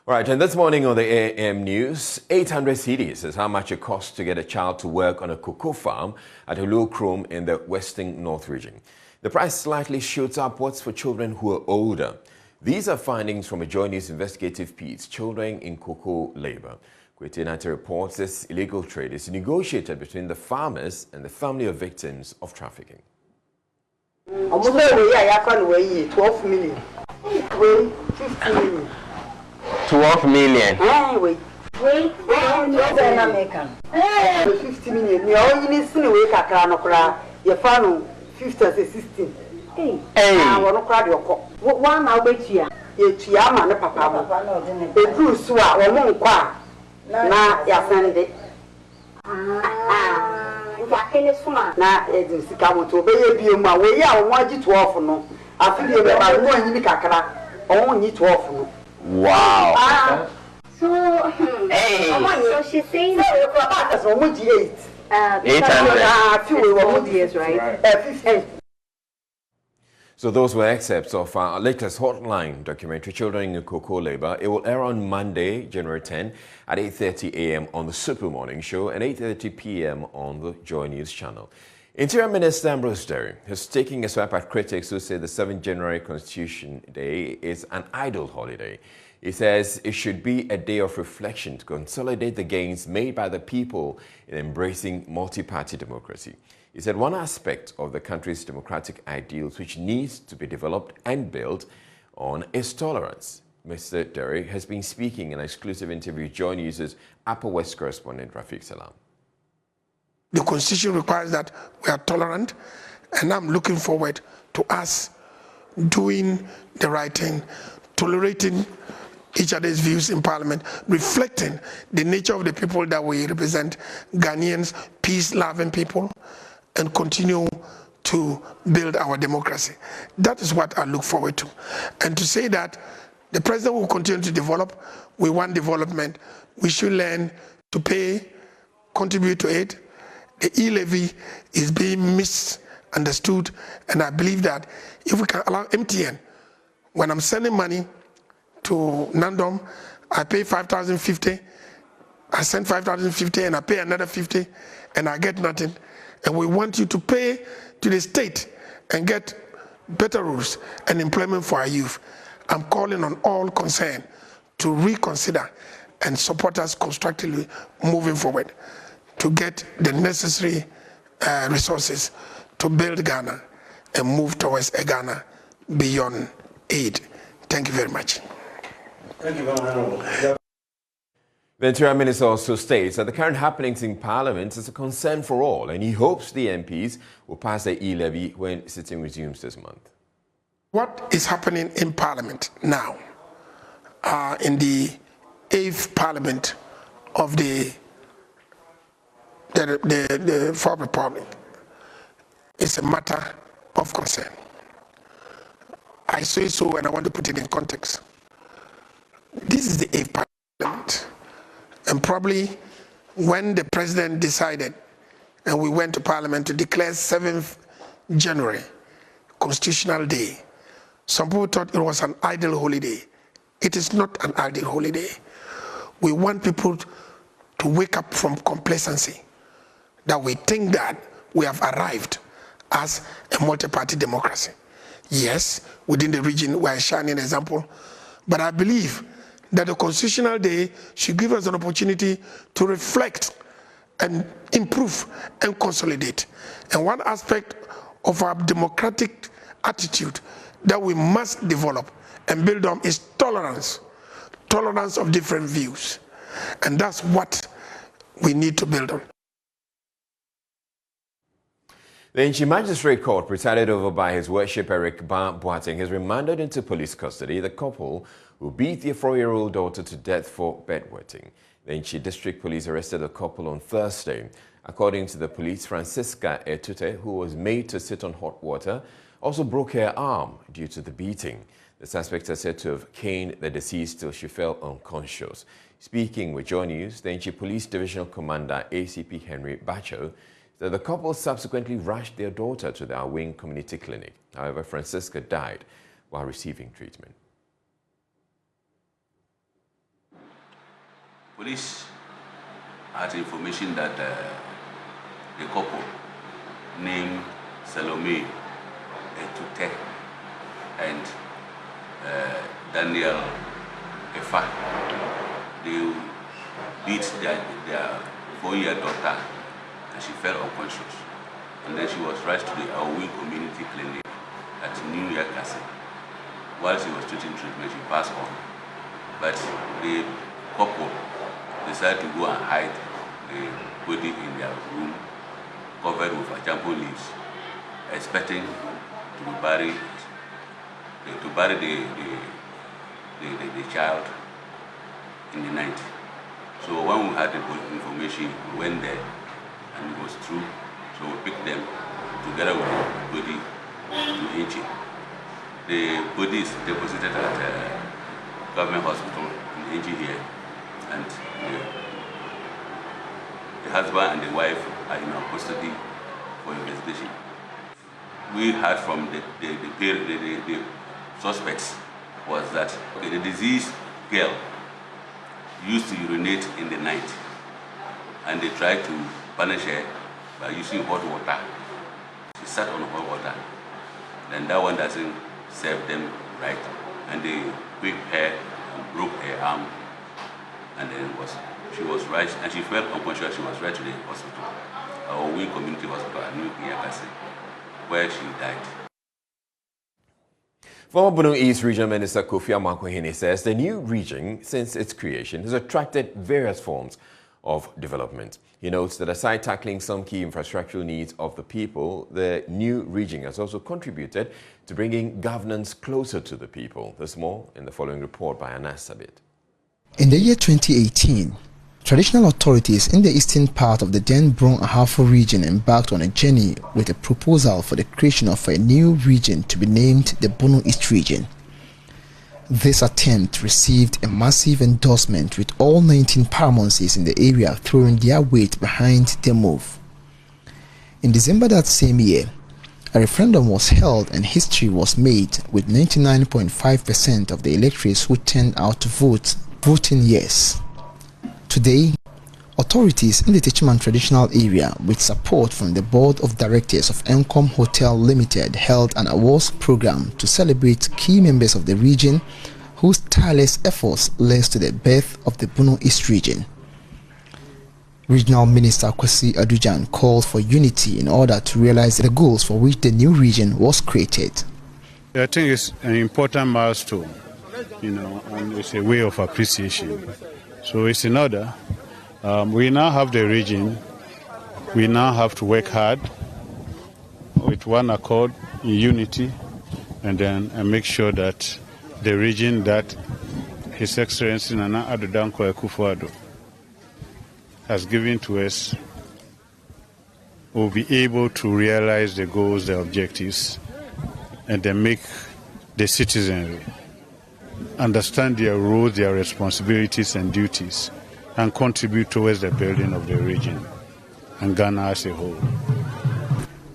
All right, and this morning on the AM News, 800 cedis is how much it costs to get a child to work on a cocoa farm at Hulukrum in the Western North region. The price slightly shoots upwards for children who are older. These are findings from a JoyNews investigative piece, Children in Cocoa Labor. Kwetenate reports this illegal trade is negotiated between the farmers and the family of victims of trafficking. 12 million. 50 million. 12 million. Wait. 50 million. You only see we kakra no kra. You found 50 and 16. Hey. I want to cry your cop. One now wait here. You chiama ne papa. E dru so a wo mo nkwa na ya sande. Na e sika moto be ye biem a we ya wo agi 12 no. Afi de be ba no anyi kakra. O nyi 12 no. Wow. So, hey. So she's saying that that's almost 8. 800. Few years, right? 15. So those were excerpts of our latest hotline documentary, Children in Cocoa Labor. It will air on Monday, January 10 at 8:30 a.m. on the Super Morning Show and 8:30 p.m. on the Joy News channel. Interior Minister Ambrose Derry is taking a swipe at critics who say the 7th January Constitution Day is an idle holiday. He says it should be a day of reflection to consolidate the gains made by the people in embracing multi-party democracy. He said one aspect of the country's democratic ideals which needs to be developed and built on is tolerance. Mr. Derry has been speaking in an exclusive interview with JoyNews' Upper West correspondent Rafiq Salam. The Constitution requires that we are tolerant, and I'm looking forward to us doing the right thing, tolerating each other's views in Parliament, reflecting the nature of the people that we represent, Ghanaians, peace-loving people, and continue to build our democracy. That is what I look forward to. And to say that the president will continue to develop, we want development, we should learn to pay, contribute to it. The e-levy is being misunderstood, and I believe that if we can allow MTN, when I'm sending money to Nandom, I pay 5,050, I send 5,050 and I pay another 50 and I get nothing. And we want you to pay to the state and get better rules and employment for our youth. I'm calling on all concerned to reconsider and support us constructively moving forward to get the necessary resources to build Ghana and move towards a Ghana beyond aid. Thank you very much. Thank you very much. The Interior Minister also states that the current happenings in Parliament is a concern for all, and he hopes the MPs will pass the e-levy when sitting resumes this month. What is happening in Parliament now, in the 8th Parliament of the Fourth Republic, is a matter of concern. I say so and I want to put it in context. This is the 8th Parliament, and probably when the president decided and we went to Parliament to declare 7th January Constitutional Day, some people thought it was an idle holiday. It is not an idle holiday. We want people to wake up from complacency, that we think that we have arrived as a multi-party democracy. Yes, within the region we are a shining example, but I believe that the Constitutional Day should give us an opportunity to reflect and improve and consolidate. And one aspect of our democratic attitude that we must develop and build on is tolerance. Tolerance of different views. And that's what we need to build on. The Nchi Magistrate Court, presided over by His Worship Eric Ba Boateng, has remanded into police custody the couple who beat their 4-year-old daughter to death for bedwetting. The Nchi District Police arrested the couple on Thursday. According to the police, Francisca Etute, who was made to sit on hot water, also broke her arm due to the beating. The suspects are said to have caned the deceased till she fell unconscious. Speaking with JoyNews, the Nchi Police Divisional Commander ACP Henry Bacho that the couple subsequently rushed their daughter to the Awing Community Clinic. However, Francisca died while receiving treatment. Police had information that the couple named Salome Etute and Daniel Efa, they beat their 4-year daughter and she fell unconscious. And then she was rushed to the Aoi Community Clinic at New York Castle. While she was treating treatment, she passed on. But the couple decided to go and hide the body in their room, covered with jumbo leaves, expecting to bury the child in the night. So when we had the information, we went there and it was true. So we picked them together with the body to Inchi. The body is deposited at government hospital in Inchi here, and the husband and the wife are in our custody for investigation. We heard from the suspects was that the deceased girl used to urinate in the night, and they tried to punish her by using hot water. She sat on hot water. Then that one doesn't serve them right, and they whipped her and broke her arm, and then she was rushed, and she fell unconscious. She was rushed to the hospital, our Wing Community Hospital at New York, where she died. Former Bono East Regional Minister Kofi Amakwehene says the new region, since its creation, has attracted various forms of development. He notes that aside tackling some key infrastructural needs of the people, the new region has also contributed to bringing governance closer to the people. There's more in the following report by Anas Sabit. In the year 2018, traditional authorities in the eastern part of the Den Brong Ahafo region embarked on a journey with a proposal for the creation of a new region to be named the Bono East Region. This attempt received a massive endorsement, with all 19 paramountcies in the area throwing their weight behind the move. In December that same year, a referendum was held and history was made, with 99.5% of the electors who turned out to vote voting yes. Today, authorities in the Techiman traditional area, with support from the board of directors of Encom Hotel Limited, held an awards program to celebrate key members of the region whose tireless efforts led to the birth of the Bono East region. Regional Minister Kwesi Adujan called for unity in order to realize the goals for which the new region was created. I think it's an important milestone, and it's a way of appreciation. So it's in order. We now have the region. We now have to work hard with one accord, in unity, and make sure that the region that His Excellency Nana Addo Dankwa Akufo-Addo has given to us will be able to realize the goals, the objectives, and then make the citizenry understand their roles, their responsibilities and duties, and contribute towards the building of the region and Ghana as a whole.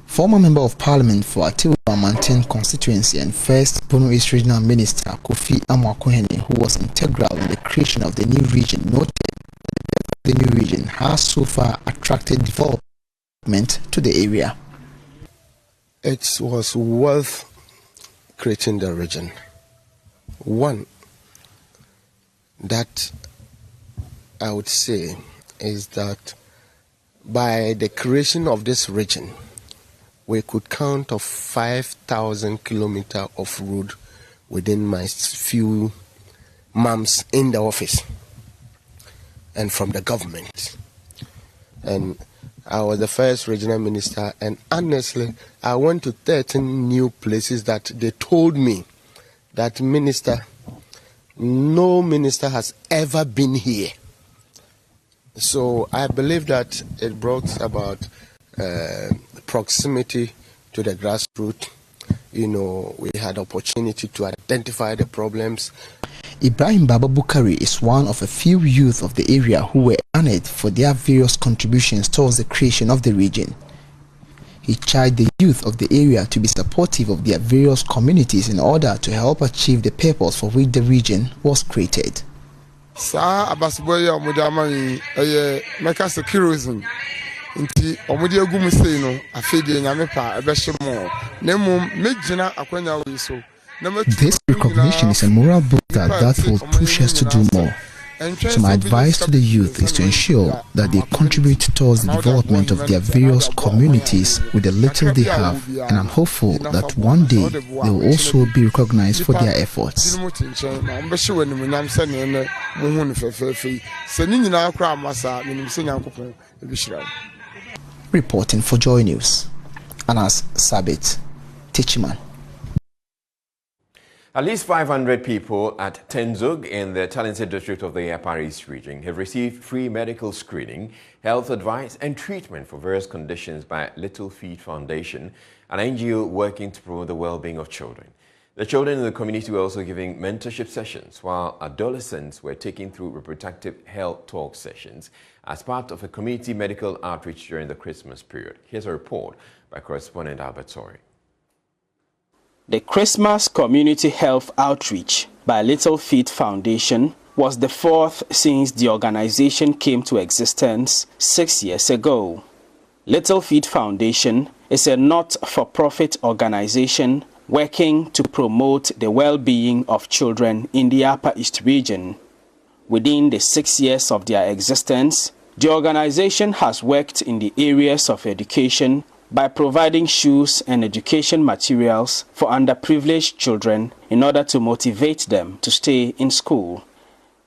Former Member of Parliament for Atiwa-Mantin constituency and first Bono East Regional Minister Kofi Amakwehene, who was integral in the creation of the new region, noted that the new region has so far attracted development to the area. It was worth creating the region. One, that I would say is that by the creation of this region, we could count of 5,000 kilometers of road within my few months in the office and from the government. And I was the first regional minister, and honestly, I went to 13 new places that they told me that no minister has ever been here. So I believe that it brought about proximity to the grassroots. We had opportunity to identify the problems. Ibrahim Baba Bukari is one of a few youth of the area who were honored for their various contributions towards the creation of the region. He charged the youth of the area to be supportive of their various communities in order to help achieve the purpose for which the region was created. Sa abasboya omudamani meka security nti omudi egum sei no afede nyame pa ebehye nemu mejina akwanya we so. This recognition is a moral booster that will push us to do more. So my advice to the youth is to ensure that they contribute towards the development of their various communities with the little they have, and I'm hopeful that one day they will also be recognized for their efforts. Reporting for Joy News, Anas Sabit, Tichiman. At least 500 people at Tenzug in the talented district of the Upper East region have received free medical screening, health advice and treatment for various conditions by Little Feet Foundation, an NGO working to promote the well-being of children. The children in the community were also giving mentorship sessions, while adolescents were taking through reproductive health talk sessions as part of a community medical outreach during the Christmas period. Here's a report by correspondent Albert Sori. The Christmas Community Health Outreach by Little Feet Foundation was the fourth since the organization came to existence 6 years ago. Little Feet Foundation is a not-for-profit organization working to promote the well-being of children in the Upper East region. Within the 6 years of their existence, the organization has worked in the areas of education by providing shoes and education materials for underprivileged children in order to motivate them to stay in school.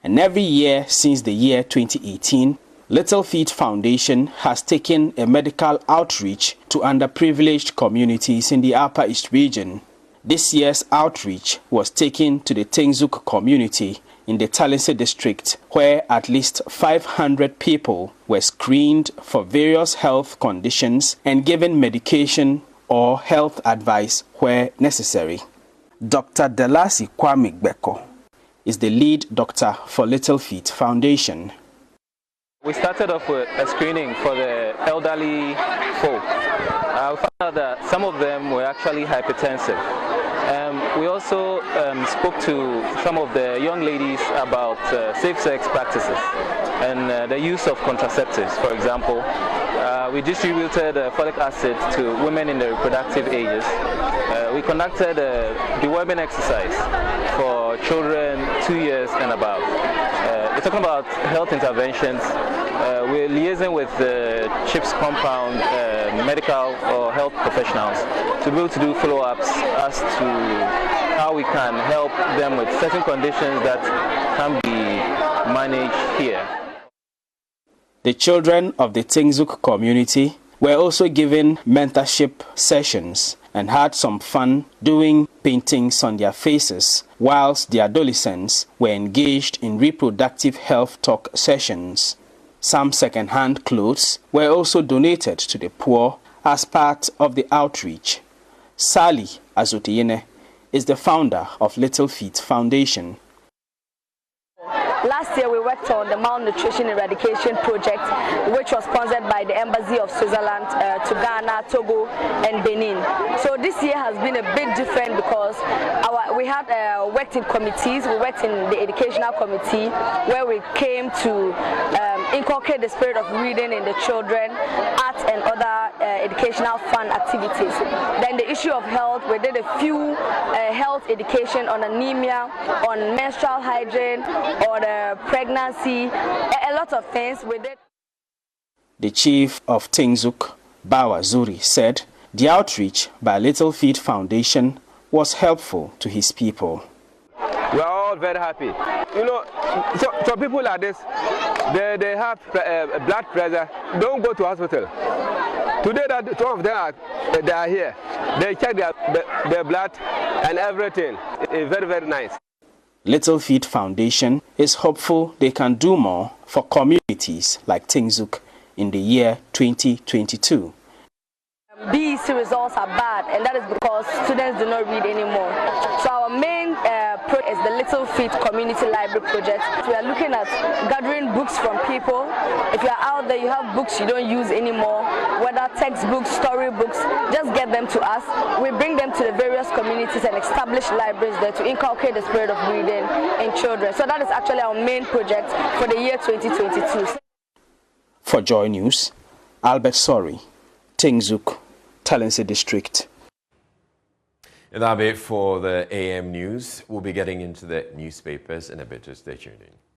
And every year since the year 2018, Little Feet Foundation has taken a medical outreach to underprivileged communities in the Upper East region. This year's outreach was taken to the Tenzuk community in the Talense district, where at least 500 people were screened for various health conditions and given medication or health advice where necessary. Dr. Delasi Kwame Beko is the lead doctor for Little Feet Foundation. We started off with a screening for the elderly folk. We found out that some of them were actually hypertensive. We also spoke to some of the young ladies about safe sex practices and the use of contraceptives, for example. We distributed folic acid to women in the reproductive ages. We conducted a deworming exercise for children 2 years and above. We're talking about health interventions. We're liaising with the CHIPS compound medical or health professionals to be able to do follow-ups as to how we can help them with certain conditions that can be managed here. The children of the Tenzuk community were also given mentorship sessions and had some fun doing paintings on their faces, whilst the adolescents were engaged in reproductive health talk sessions. Some second-hand clothes were also donated to the poor as part of the outreach. Sally Azotiyene is the founder of Little Feet Foundation. Last year we worked on the malnutrition eradication project, which was sponsored by the Embassy of Switzerland to Ghana, Togo and Benin. So this year has been a bit different because we had worked in committees. We worked in the educational committee where we came to inculcate the spirit of reading in the children, art and other educational fun activities. Then the issue of health, we did a few health education on anemia, on menstrual hygiene, on pregnancy, a lot of things we did. The chief of Tenzuk, Bawa Zuri, said the outreach by Little Feet Foundation was helpful to his people. We are all very happy. You know, so people like this, they have blood pressure, don't go to hospital. Today that 12 of them they are here. They check their blood and everything. It's very, very nice. Little Feet Foundation is hopeful they can do more for communities like Tenzuk in the year 2022. BEC results are bad, and that is because students do not read anymore. So our main project is the Little Feet Community Library Project. We are looking at gathering books from people. If you are out there, you have books you don't use anymore, whether textbooks, storybooks, just get them to us. We bring them to the various communities and establish libraries there to inculcate the spirit of reading in children. So that is actually our main project for the year 2022. For Joy News, Albert Sori, Tingzuk, Talensi District. And that'll be it for the AM News. We'll be getting into the newspapers in a bit, so stay tuned in.